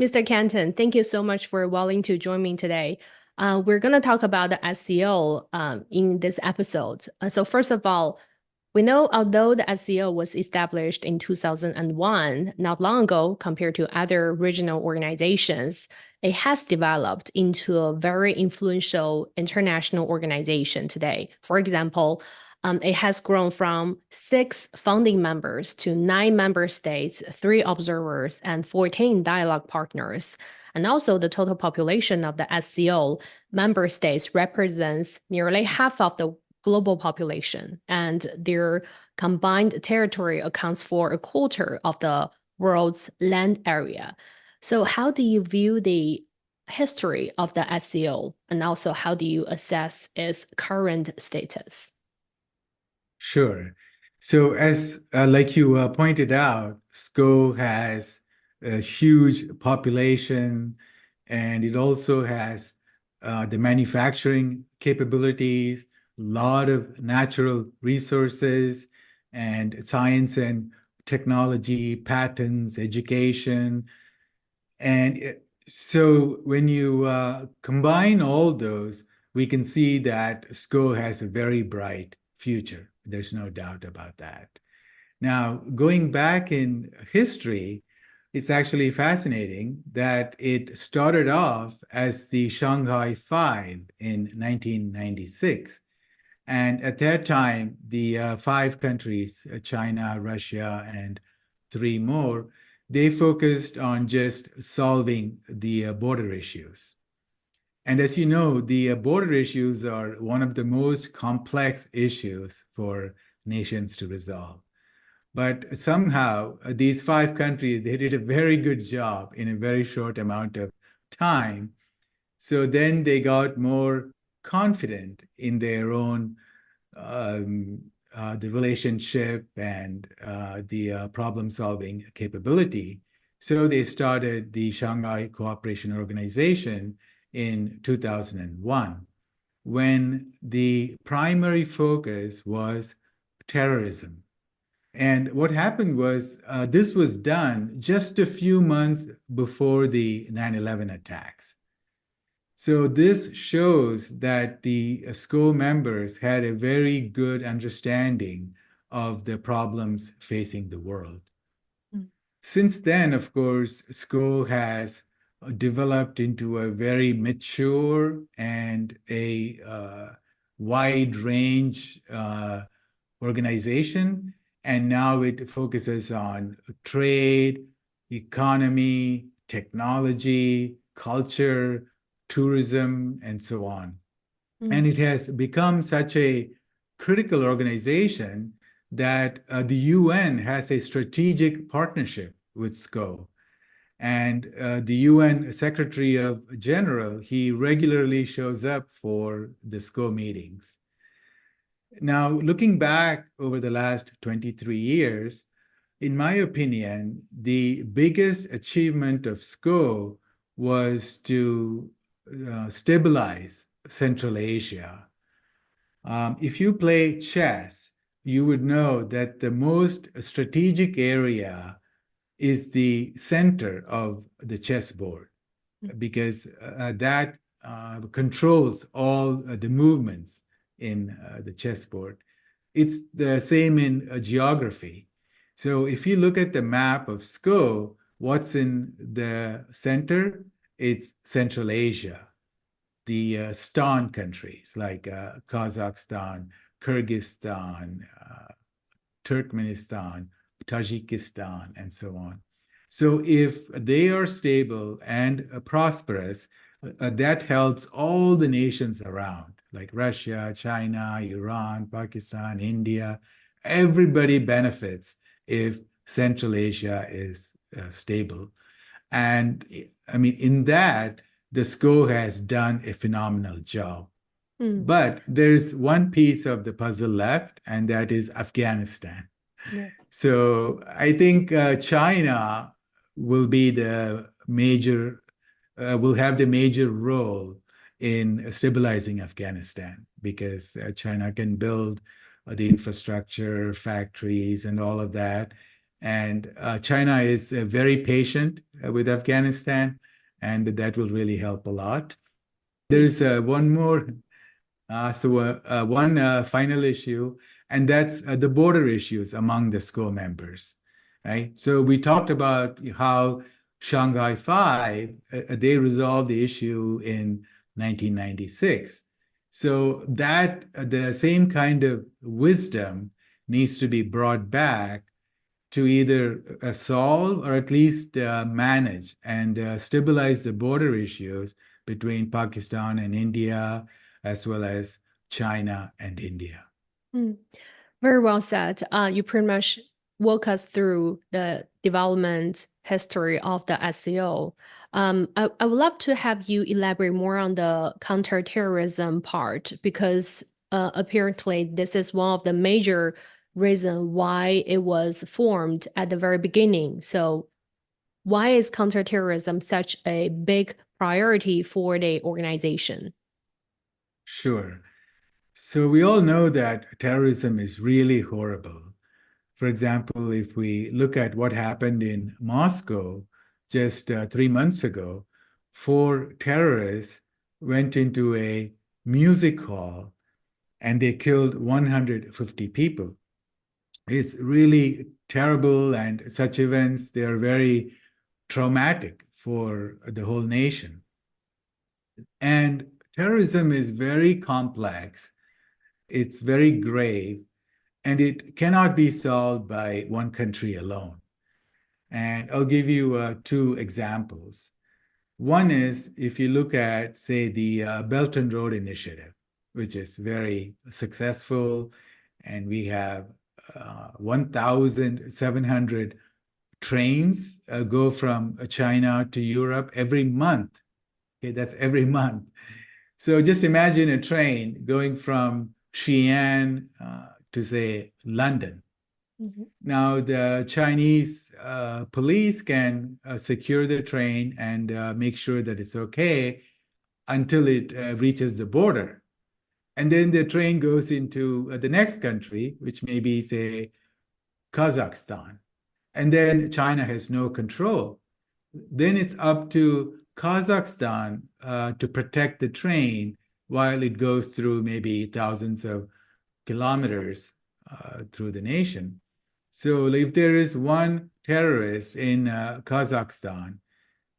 Mr. Canton, thank you so much for willing to join me today. We're going to talk about the SCO in this episode. So first of all, we know although the SCO was established in 2001, not long ago compared to other regional organizations, it has developed into a very influential international organization today. For example, it has grown from 6 founding members to 9 member states, 3 observers, and 14 dialogue partners. And also, the total population of the SCO member states represents nearly half of the global population, and their combined territory accounts for a quarter of the world's land area. So, how do you view the history of the SCO, and also how do you assess its current status? Sure. So as like you pointed out, SCO has a huge population, and it also has the manufacturing capabilities, a lot of natural resources, and science and technology, patents, education. And so when you combine all those, we can see that SCO has a very bright future. There's no doubt about that. Now, going back in history, it's actually fascinating that it started off as the Shanghai Five in 1996. And at that time, the 5 countries, China, Russia, and 3 more, they focused on just solving the border issues. And as you know, the border issues are one of the most complex issues for nations to resolve. But somehow, these 5 countries, they did a very good job in a very short amount of time. So then they got more confident in their own the relationship and the problem-solving capability. So they started the Shanghai Cooperation Organization in 2001, when the primary focus was terrorism. And what happened was this was done just a few months before the 9/11 attacks. So this shows that the SCO members had a very good understanding of the problems facing the world. Mm. Since then, of course, SCO has developed into a very mature and a wide range organization. And now it focuses on trade, economy, technology, culture, tourism, and so on. And Mm. it has become such a critical organization that the UN has a strategic partnership with SCO. And the UN Secretary of General, he regularly shows up for the SCO meetings. Now, looking back over the last 23 years, in my opinion, the biggest achievement of SCO was to stabilize Central Asia. If you play chess, you would know that the most strategic area is the center of the chessboard, because that controls all the movements in the chessboard. It's the same in geography. So if you look at the map of SCO, what's in the center? It's Central Asia, the Stan countries like Kazakhstan, Kyrgyzstan, Turkmenistan, Tajikistan, and so on. So if they are stable and prosperous, that helps all the nations around, like Russia, China, Iran, Pakistan, India. Everybody benefits if Central Asia is stable. And I mean, in that, the SCO has done a phenomenal job. Mm. But there's one piece of the puzzle left, and that is Afghanistan. Yeah. So I think China will be the major, will have the major role in stabilizing Afghanistan, because China can build the infrastructure, factories, and all of that. And China is very patient with Afghanistan, and that will really help a lot. There's one more, one final issue, and that's the border issues among the SCO members, right? So we talked about how Shanghai Five, they resolved the issue in 1996. So that the same kind of wisdom needs to be brought back to either solve or at least manage and stabilize the border issues between Pakistan and India, as well as China and India. Very well said. You pretty much walk us through the development history of the SCO. I would love to have you elaborate more on the counterterrorism part because apparently this is one of the major reasons why it was formed at the very beginning. So why is counterterrorism such a big priority for the organization? Sure. So we all know that terrorism is really horrible. For example, if we look at what happened in Moscow just 3 months ago, 4 terrorists went into a music hall and they killed 150 people. It's really terrible, and such events, they are very traumatic for the whole nation. And terrorism is very complex, it's very grave, and it cannot be solved by one country alone. And I'll give you 2 examples. One is if you look at, say, the Belt and Road Initiative, which is very successful, and we have 1,700 trains go from China to Europe every month. Okay, that's every month. So just imagine a train going from Xi'an to, say, London. Now, the Chinese police can secure the train and make sure that it's okay until it reaches the border. And then the train goes into the next country, which may be, say, Kazakhstan. And then China has no control. Then it's up to Kazakhstan to protect the train while it goes through maybe thousands of kilometers through the nation. So if there is one terrorist in Kazakhstan,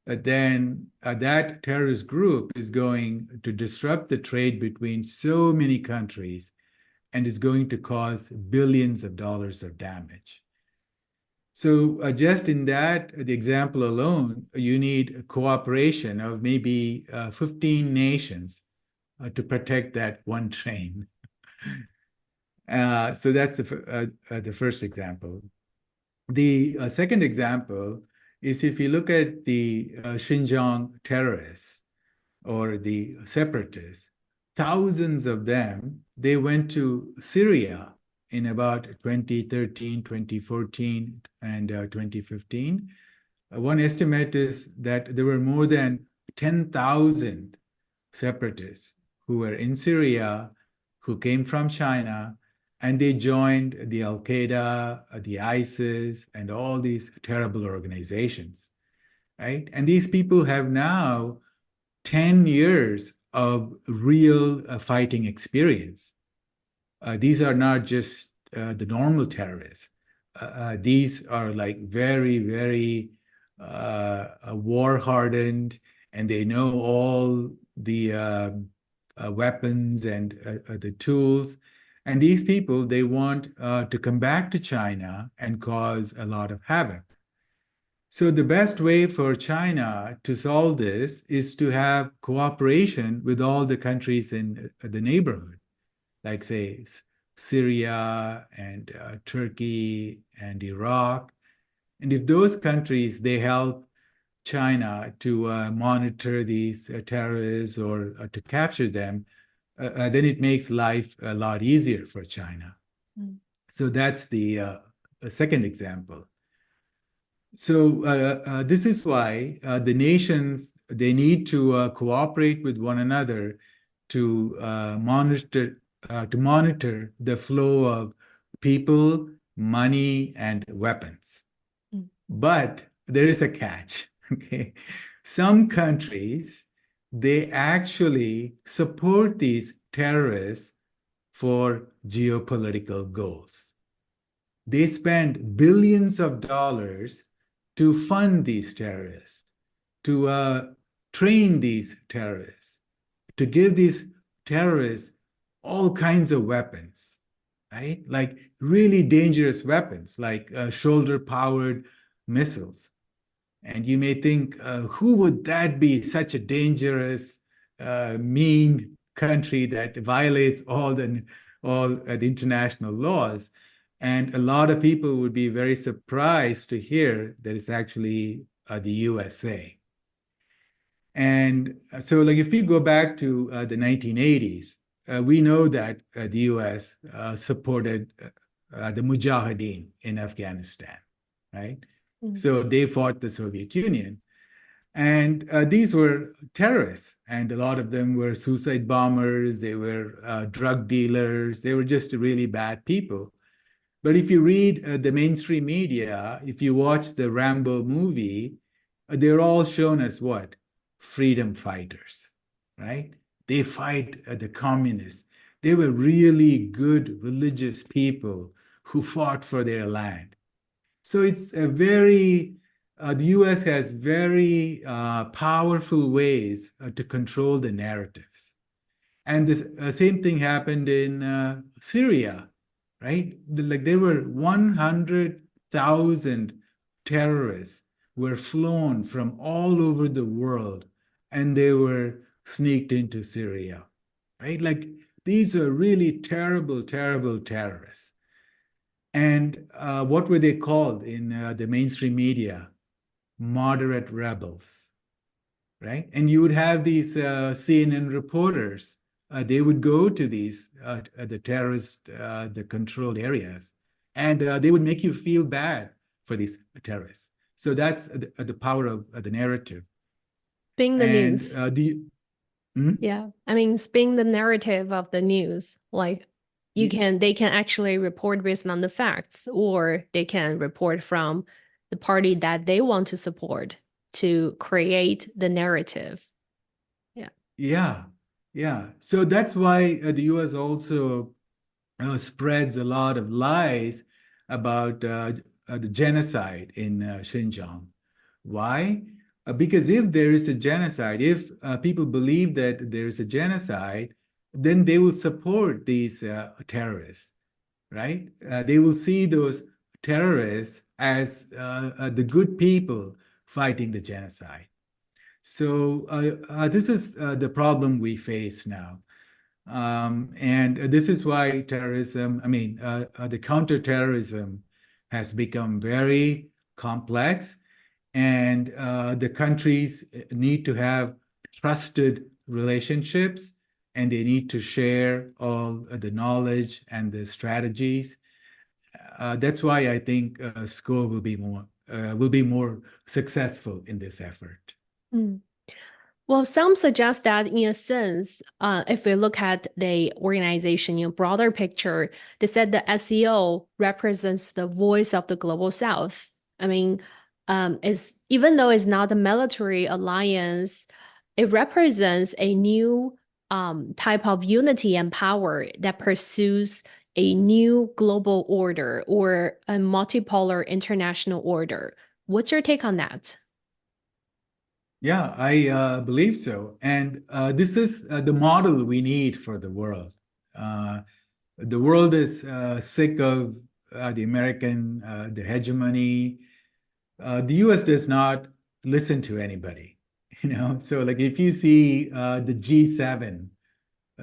then that terrorist group is going to disrupt the trade between so many countries and is going to cause billions of dollars of damage. So just in that, the example alone, you need cooperation of maybe 15 nations to protect that one train. So that's the first example. The second example is if you look at the Xinjiang terrorists or the separatists, thousands of them, they went to Syria in about 2013, 2014, and 2015. One estimate is that there were more than 10,000 separatists who were in Syria, who came from China, and they joined the Al-Qaeda, the ISIS, and all these terrible organizations, right? And these people have now 10 years of real fighting experience. These are not just the normal terrorists. These are like very, very war-hardened, and they know all the weapons and the tools. And these people, they want to come back to China and cause a lot of havoc. So the best way for China to solve this is to have cooperation with all the countries in the neighborhood, like, say, Syria and Turkey and Iraq. And if those countries, they help China to monitor these terrorists or to capture them, then it makes life a lot easier for China. So that's the second example. So this is why the nations, they need to cooperate with one another to monitor the flow of people, money, and weapons. But there is a catch, okay? Some countries, they actually support these terrorists for geopolitical goals. They spend billions of dollars to fund these terrorists, to train these terrorists, to give these terrorists all kinds of weapons, right? Like really dangerous weapons, like shoulder-powered missiles. And you may think, who would that be? Such a dangerous, mean country that violates all the international laws. And a lot of people would be very surprised to hear that it's actually the USA. And so, like, if we go back to the 1980s, we know that the US supported the Mujahideen in Afghanistan, right? So they fought the Soviet Union. And these were terrorists, and a lot of them were suicide bombers, they were drug dealers, they were just really bad people. But if you read the mainstream media, if you watch the Rambo movie, they're all shown as what? Freedom fighters, right? They fight the communists. They were really good religious people who fought for their land. So it's a very, the US has very powerful ways to control the narratives. And the same thing happened in Syria, right? Like there were 100,000 terrorists were flown from all over the world and they were sneaked into Syria, right? Like these are really terrible, terrible terrorists. And what were they called in the mainstream media? Moderate rebels, right? And you would have these CNN reporters. They would go to these the terrorist, the controlled areas, and they would make you feel bad for these terrorists. So that's the power of the narrative. Spin the And news. Yeah, I mean, spin the narrative of the news. Like they can actually report based on the facts, or they can report from the party that they want to support to create the narrative. Yeah. Yeah. So that's why the US also spreads a lot of lies about the genocide in Xinjiang. Why? Because if there is a genocide, if people believe that there is a genocide, then they will support these terrorists, right? They will see those terrorists as the good people fighting the genocide. So this is the problem we face now. And this is why terrorism, the counterterrorism has become very complex, and the countries need to have trusted relationships, and they need to share all the knowledge and the strategies. That's why I think SCO will be more successful in this effort. Well, some suggest that in a sense, if we look at the organization in a broader picture, they said the SCO represents the voice of the global South. I mean, even though it's not a military alliance, it represents a new type of unity and power that pursues a new global order or a multipolar international order. What's your take on that? Yeah, I believe so. And this is the model we need for the world. The world is sick of the American, the hegemony. The US does not listen to anybody, you know? So like if you see the G7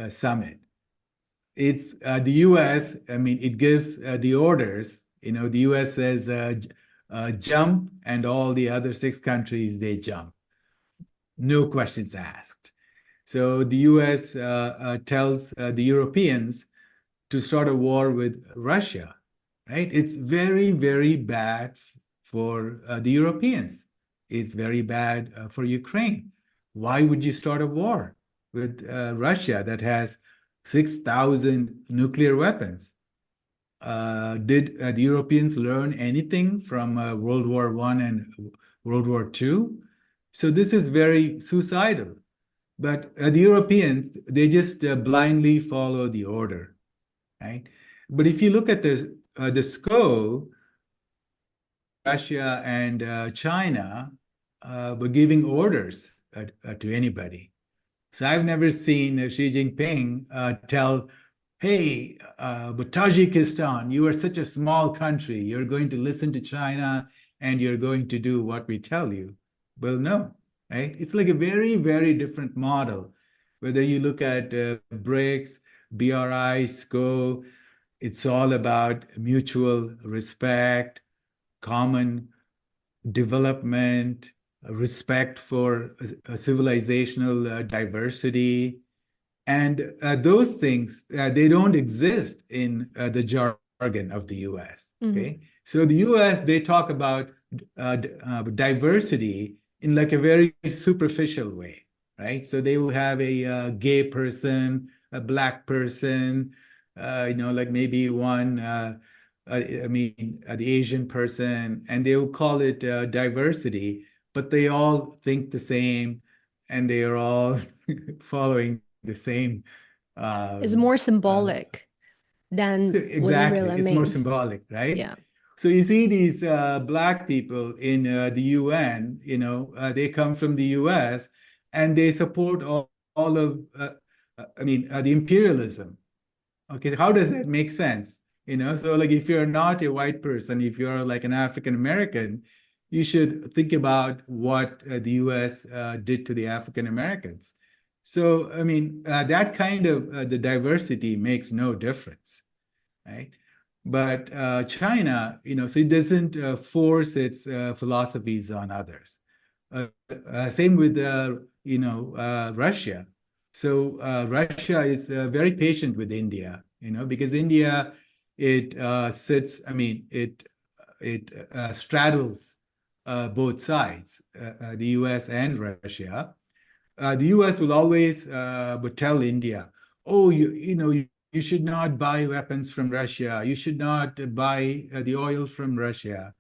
summit, it's the US, I mean, it gives the orders, you know, the US says jump, and all the other 6 countries, they jump. No questions asked. So the US tells the Europeans to start a war with Russia, right? It's very, very bad for the Europeans. It's very bad for Ukraine. Why would you start a war with Russia that has 6,000 nuclear weapons? did the Europeans learn anything from World War I and World War II? So this is very suicidal. But the Europeans, they just blindly follow the order, right? But if you look at the SCO, Russia and China were giving orders to anybody. So I've never seen Xi Jinping tell, hey, but Tajikistan, you are such a small country. You're going to listen to China and you're going to do what we tell you. Well, no, right? It's like a very, very different model. Whether you look at BRICS, BRI, SCO, it's all about mutual respect, common development, respect for civilizational diversity. And those things, they don't exist in the jargon of the US. Okay. So the US, they talk about diversity in like a very superficial way, right? So they will have a gay person, a black person, like maybe one, the Asian person, and they will call it diversity, but they all think the same and they are all following the same. It's more symbolic than what it Exactly. really It's more means. symbolic, right? Yeah. So you see these black people in the UN, they come from the US and they support all of, the imperialism. Okay, how does that make sense? So like if you're not a white person, if you're like an African American, you should think about what the US did to the African Americans. So, that kind of the diversity makes no difference, right? But China, so it doesn't force its philosophies on others. Same with, Russia. So Russia is very patient with India, because India, it straddles both sides, the US and Russia. The US will always would tell India, oh, you should not buy weapons from Russia. You should not buy the oil from Russia.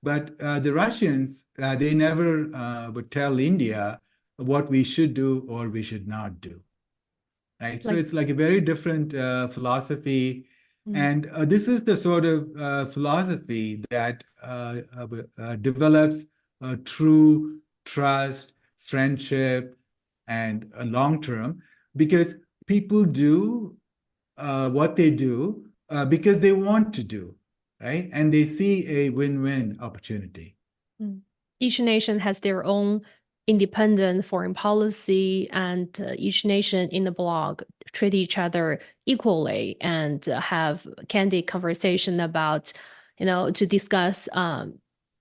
But the Russians, they never would tell India what we should do or we should not do. Right. So it's like a very different philosophy. And this is the sort of philosophy that develops true trust, friendship, and long term, because people do what they do because they want to do, right? And they see a win-win opportunity. Each nation has their own independent foreign policy, and each nation in the bloc treat each other equally and have candid conversation about, to discuss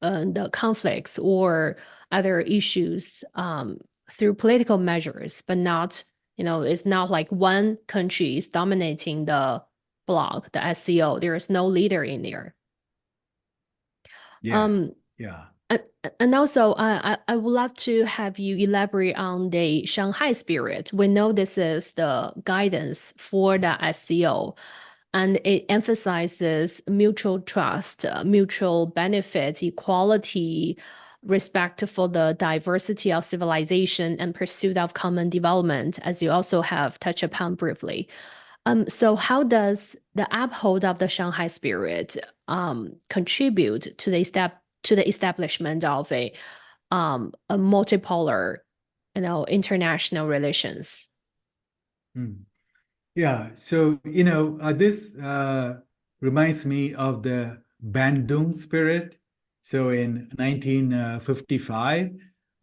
the conflicts or other issues through political measures, but not, it's not like one country is dominating the bloc, the SCO. There is no leader in there. Yes. Yeah. And also, I would love to have you elaborate on the Shanghai Spirit. We know this is the guidance for the SCO, and it emphasizes mutual trust, mutual benefit, equality, respect for the diversity of civilization, and pursuit of common development, as you also have touched upon briefly. So how does the uphold of the Shanghai Spirit contribute to the establishment of a multipolar, international relations? Yeah. So, this reminds me of the Bandung spirit. So in 1955,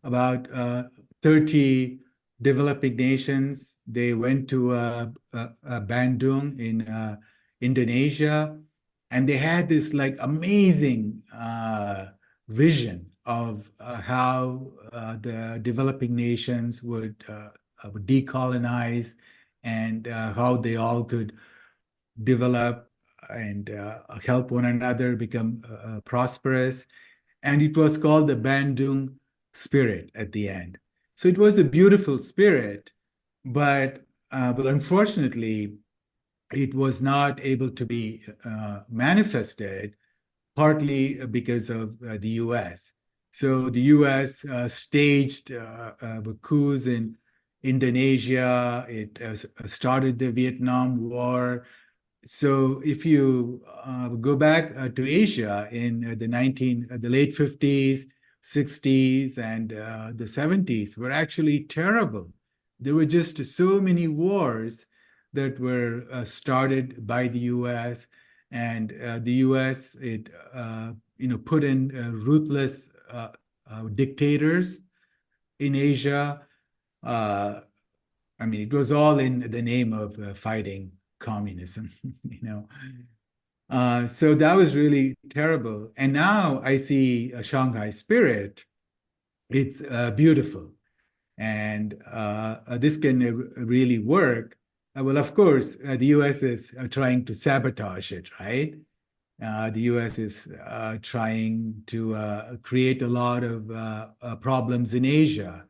about 30 developing nations, they went to Bandung in Indonesia, and they had this like amazing vision of how the developing nations would decolonize and how they all could develop and help one another become prosperous. And it was called the Bandung Spirit at the end. So it was a beautiful spirit, but unfortunately, it was not able to be manifested, partly because of the US. So the US staged coups in Indonesia. It started the Vietnam War. So if you go back to Asia in the late 50s, 60s, and the 70s were actually terrible. There were just so many wars that were started by the U.S. and the U.S. it put in ruthless dictators in Asia. I mean, it was all in the name of fighting communism, you know. So that was really terrible. And now I see a Shanghai Spirit. It's beautiful. And this can really work. Well, of course, the US is trying to sabotage it, right? The US is trying to create a lot of problems in Asia.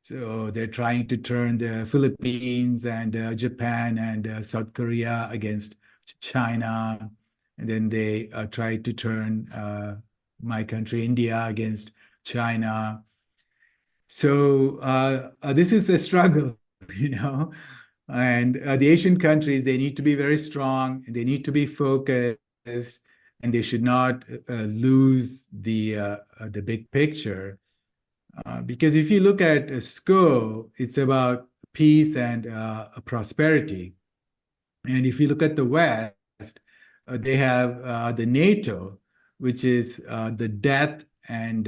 So they're trying to turn the Philippines and Japan and South Korea against China. And then they try to turn my country, India, against China. So this is a struggle, you know. And the Asian countries, they need to be very strong, and they need to be focused, and they should not lose the big picture. Because if you look at SCO, it's about peace and prosperity. And if you look at the West, they have the NATO, which is the death and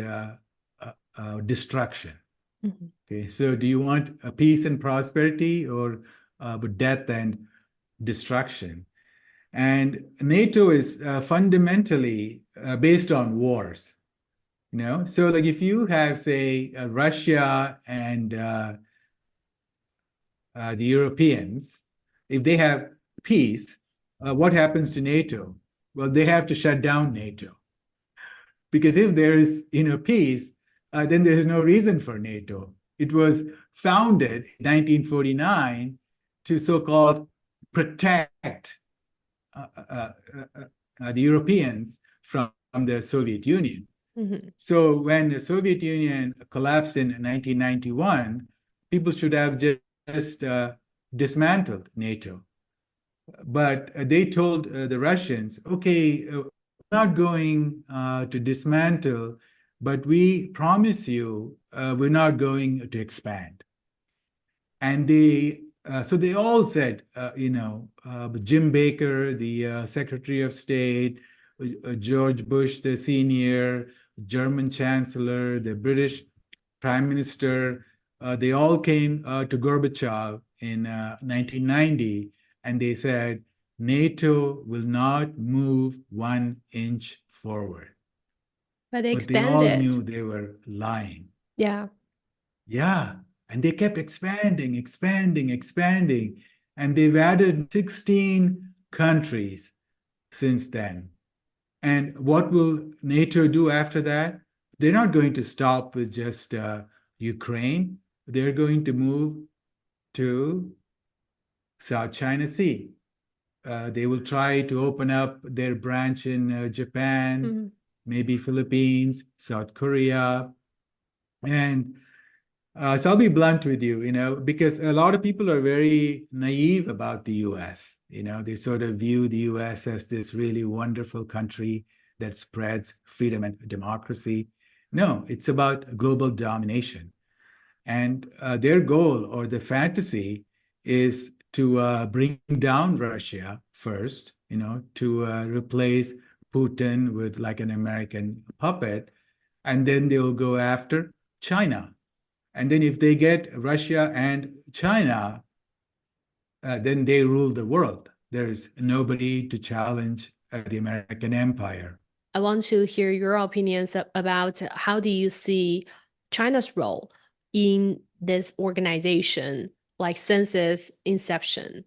destruction. Mm-hmm. Okay, so do you want a peace and prosperity or death and destruction? And NATO is fundamentally based on wars. You know, so like if you have, say, Russia and the Europeans, if they have peace, what happens to NATO? Well, they have to shut down NATO. Because if there is, peace, then there is no reason for NATO. It was founded in 1949 to so-called protect the Europeans from the Soviet Union. Mm-hmm. So when the Soviet Union collapsed in 1991, people should have just dismantled NATO. But they told the Russians, okay, we're not going to dismantle, but we promise you we're not going to expand. And so they all said, Jim Baker, the Secretary of State, George Bush, the senior, German Chancellor, the British Prime Minister, they all came to Gorbachev in 1990, and they said, NATO will not move 1 inch forward. But they But they all expanded. knew they were lying. Yeah. Yeah. And they kept expanding, expanding, expanding. And they've added 16 countries since then. And what will NATO do after that? They're not going to stop with just Ukraine. They're going to move to South China Sea. They will try to open up their branch in Japan, Mm-hmm. maybe Philippines, South Korea. And so I'll be blunt with you, because a lot of people are very naive about the US. They sort of view the US as this really wonderful country that spreads freedom and democracy. No, it's about global domination. And their goal or the fantasy is to bring down Russia first, to replace Putin with like an American puppet. And then they'll go after China. And then if they get Russia and China, then they rule the world. There's nobody to challenge the American empire. I want to hear your opinions about how do you see China's role in this organization, like since its inception?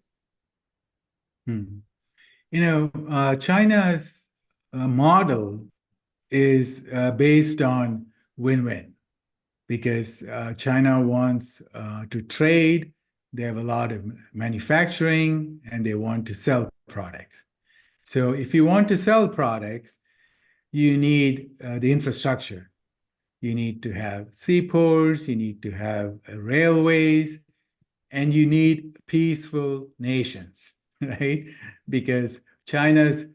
China's model is based on win-win because China wants to trade They have a lot of manufacturing, and they want to sell products. So if you want to sell products, you need the infrastructure. You need to have seaports, you need to have railways, and you need peaceful nations, right? Because China's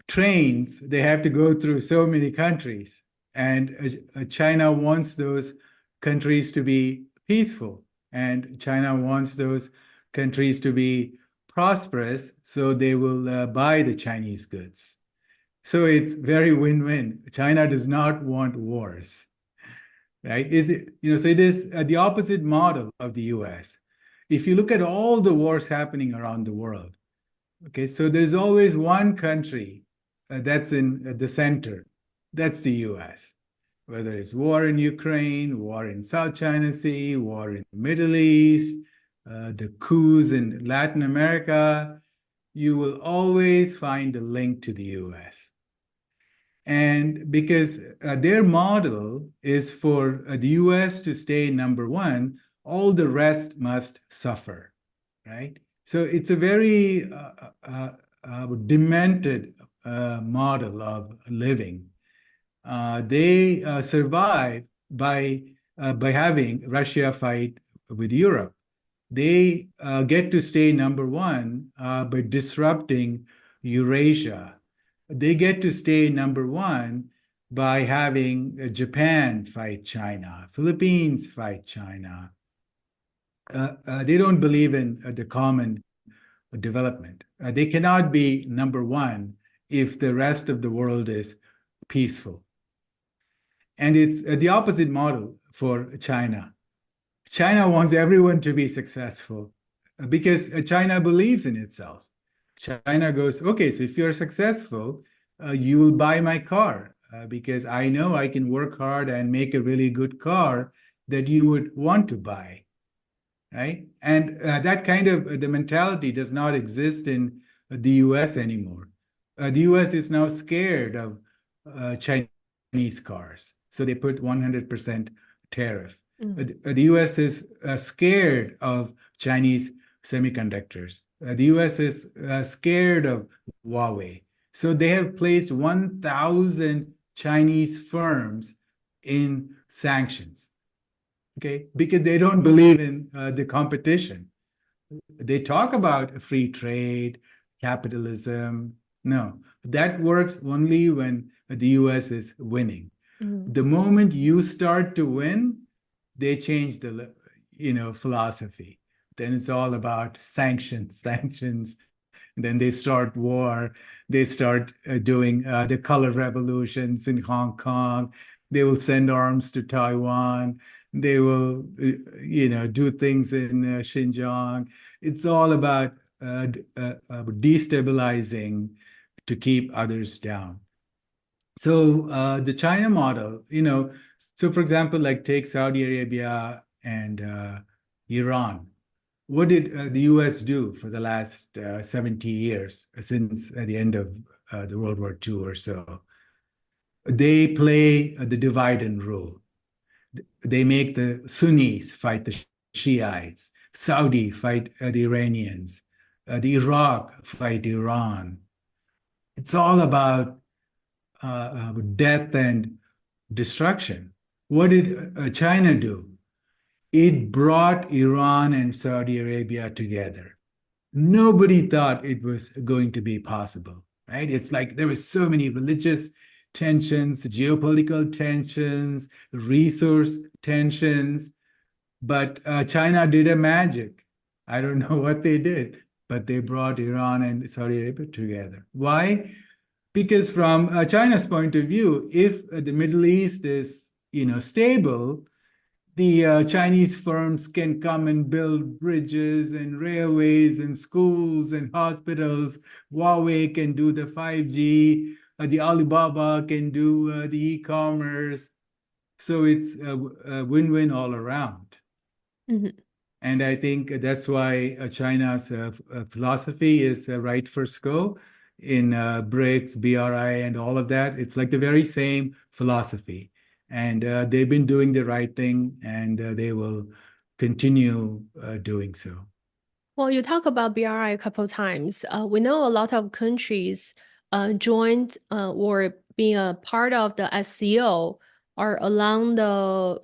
trains, they have to go through so many countries, and China wants those countries to be peaceful, and China wants those countries to be prosperous, so they will buy the Chinese goods. So it's very win-win. China does not want wars, right? So it is the opposite model of the US. If you look at all the wars happening around the world, okay, so there's always one country that's in the center. That's the US. Whether it's war in Ukraine, war in South China Sea, war in the Middle East, the coups in Latin America, you will always find a link to the US. And because their model is for the US to stay number one, all the rest must suffer, right? So it's a very demented model of living. They survive by having Russia fight with Europe. They get to stay number one by disrupting Eurasia. They get to stay number one by having Japan fight China, Philippines fight China. They don't believe in the common development. They cannot be number one if the rest of the world is peaceful. And it's the opposite model for China. China wants everyone to be successful because China believes in itself. China goes, okay, so if you're successful, you will buy my car because I know I can work hard and make a really good car that you would want to buy, right? And that kind of the mentality does not exist in the US anymore. The US is now scared of Chinese cars, so they put 100% tariff. The US is scared of Chinese semiconductors. The US is scared of Huawei. So they have placed 1,000 Chinese firms in sanctions, okay? Because they don't believe in the competition. They talk about free trade, capitalism. No, that works only when the US is winning. The moment you start to win, they change the philosophy. Then it's all about sanctions. And then they start war. They start doing the color revolutions in Hong Kong. They will send arms to Taiwan. They will, do things in Xinjiang. It's all about destabilizing to keep others down. So the China model, so for example, like take Saudi Arabia and Iran. What did the US do for the last 70 years since the end of the World War II or so? They play the divide and rule. They make the Sunnis fight the Shiites, Saudi fight the Iranians, the Iraq fight Iran. It's all about death and destruction. What did China do? It brought Iran and Saudi Arabia together. Nobody thought it was going to be possible, right? It's like there were so many religious tensions, geopolitical tensions, resource tensions, but China did a magic. I don't know what they did, but they brought Iran and Saudi Arabia together. Why? Because from China's point of view, if the Middle East is, stable, the Chinese firms can come and build bridges and railways and schools and hospitals. Huawei can do the 5G. The Alibaba can do the e-commerce. So it's a win-win all around. And I think that's why China's philosophy is right first go in BRICS, BRI, and all of that. It's like the very same philosophy. And they've been doing the right thing, and they will continue doing so. Well, you talk about BRI a couple of times. We know a lot of countries joined or being a part of the SCO are along the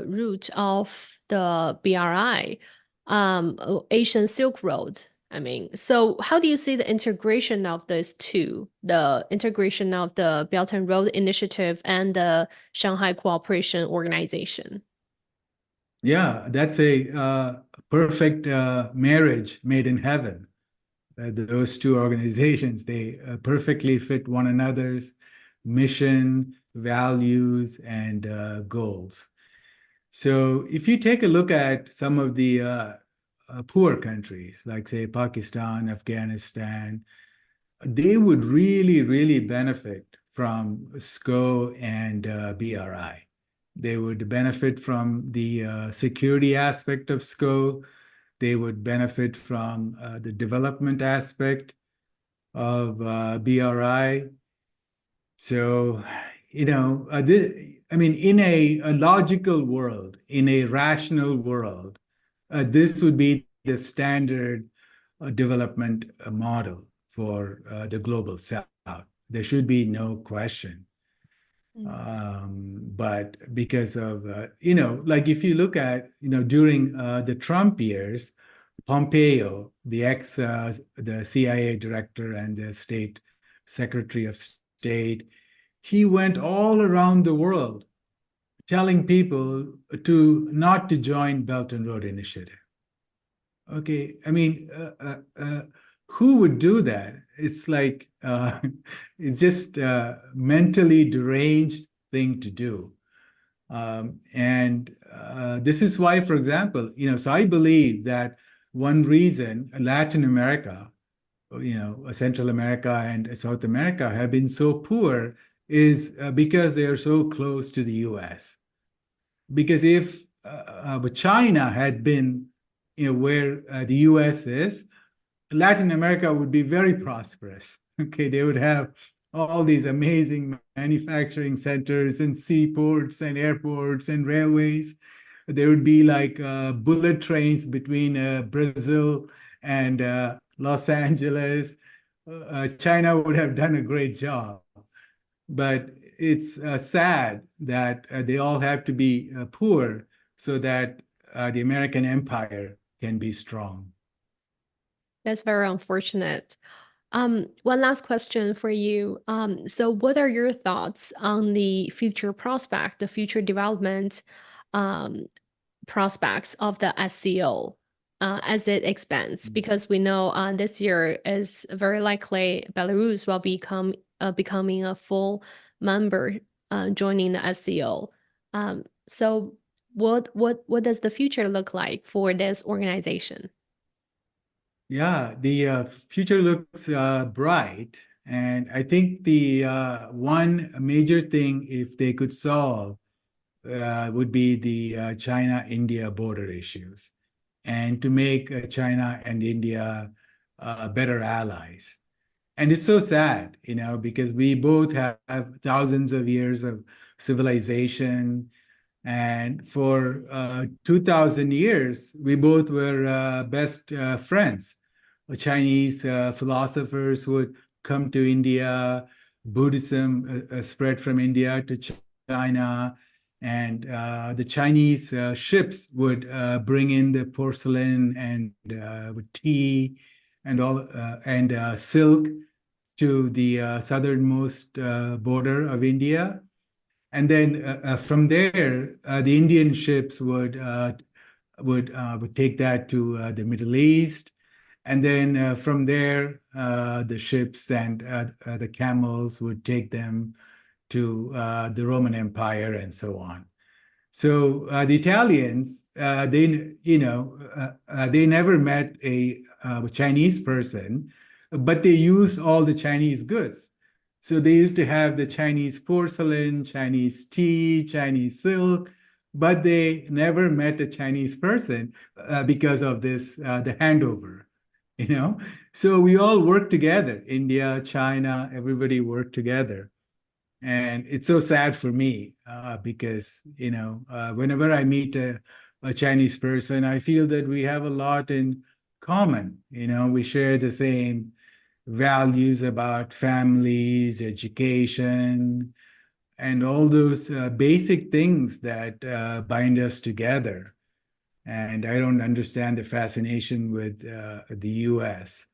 route of the BRI, Asian Silk Road. I mean, so how do you see the integration of these two, the integration of the Belt and Road Initiative and the Shanghai Cooperation Organization? Yeah, that's a perfect marriage made in heaven. Those two organizations, they perfectly fit one another's mission, values, and goals. So if you take a look at some of the poor countries, like say Pakistan, Afghanistan, they would really, really benefit from SCO and BRI. They would benefit from the security aspect of SCO. They would benefit from the development aspect of BRI. So, I mean, in a logical world, in a rational world, this would be the standard development model for the global south. There should be no question. But because of, like if you look at, during the Trump years, Pompeo, the CIA director and the state secretary of state, he went all around the world telling people not to join Belt and Road Initiative. Okay, I mean, who would do that? It's like it's just a mentally deranged thing to do. And this is why, for example, so I believe that one reason Latin America, Central America and South America have been so poor is because they are so close to the US. Because if China had been, where the US is, Latin America would be very prosperous. Okay, they would have all these amazing manufacturing centers and seaports and airports and railways. There would be like bullet trains between Brazil and Los Angeles. China would have done a great job. But it's sad that they all have to be poor so that the American empire can be strong. That's very unfortunate. One last question for you. So what are your thoughts on the future prospect, the future development prospects of the SCO as it expands? Because we know this year is very likely Belarus will becoming a full member joining the SCO. So what does the future look like for this organization? Yeah, the future looks bright. And I think the one major thing, if they could solve, would be the China-India border issues and to make China and India better allies. And it's so sad, because we both have thousands of years of civilization. And for 2,000 years, we both were best friends. The Chinese philosophers would come to India. Buddhism spread from India to China. And the Chinese ships would bring in the porcelain and tea and all and silk to the southernmost border of India. And then from there, the Indian ships would take that to the Middle East, and then from there, the ships and the camels would take them to the Roman Empire and so on. So the Italians, they never met a Chinese person, but they used all the Chinese goods. So they used to have the Chinese porcelain, Chinese tea, Chinese silk, but they never met a Chinese person because of this, the handover, So we all work together, India, China, everybody worked together. And it's so sad for me because, whenever I meet a a Chinese person, I feel that we have a lot in common. We share the same values about families, education, and all those basic things that bind us together. And I don't understand the fascination with the US.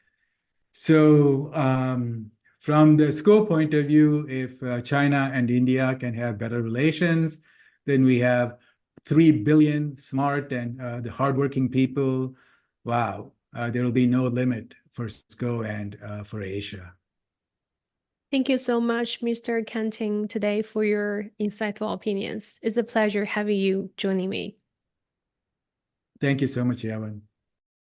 So, from the SCO point of view, if China and India can have better relations, then we have 3 billion smart and the hardworking people. Wow, there will be no limit for SCO and for Asia. Thank you so much, Mr. Canting, today for your insightful opinions. It's a pleasure having you joining me. Thank you so much, Yawen.